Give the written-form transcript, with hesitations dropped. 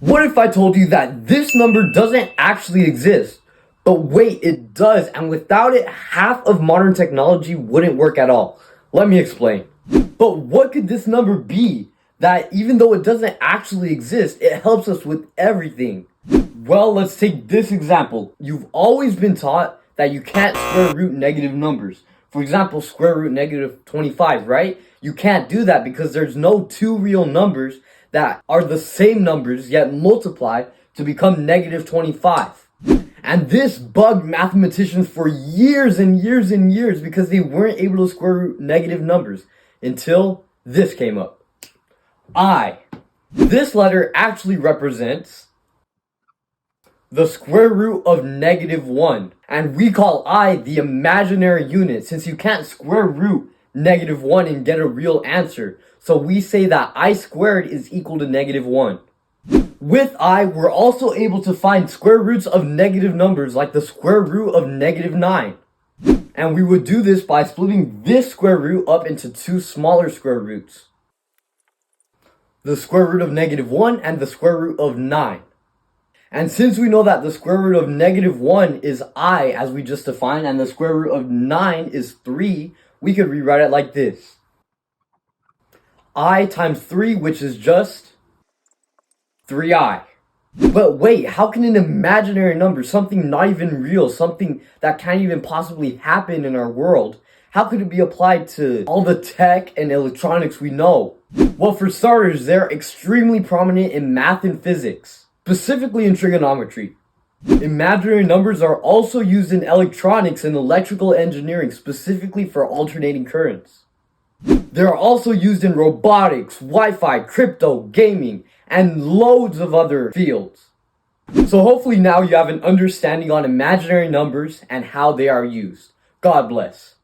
What if I told you that this number doesn't actually exist? But wait, it does, and without it, half of modern technology wouldn't work at all. Let me explain. But what could this number be that even though it doesn't actually exist, it helps us with everything? Well, let's take this example. You've always been taught that you can't square root negative numbers. For example, square root negative 25, right? You can't do that because there's no two real numbers that are the same numbers yet multiply to become negative 25. And this bugged mathematicians for years and years and years because they weren't able to square root negative numbers until this came up. I. This letter actually represents the square root of negative 1. And we call I the imaginary unit since you can't square root negative 1 and get a real answer. So we say that I squared is equal to negative 1. With I, we're also able to find square roots of negative numbers like the square root of negative 9. And we would do this by splitting this square root up into two smaller square roots. The square root of negative 1 and the square root of 9. And since we know that the square root of negative 1 is I, as we just defined, and the square root of 9 is 3, we could rewrite it like this. I times 3, which is just 3i. But wait, how can an imaginary number, something not even real, something that can't even possibly happen in our world, how could it be applied to all the tech and electronics we know? Well, for starters, they're extremely prominent in math and physics, specifically in trigonometry. Imaginary numbers are also used in electronics and electrical engineering, specifically for alternating currents. They are also used in robotics, Wi-Fi, crypto, gaming, and loads of other fields. So hopefully now you have an understanding on imaginary numbers and how they are used. God bless.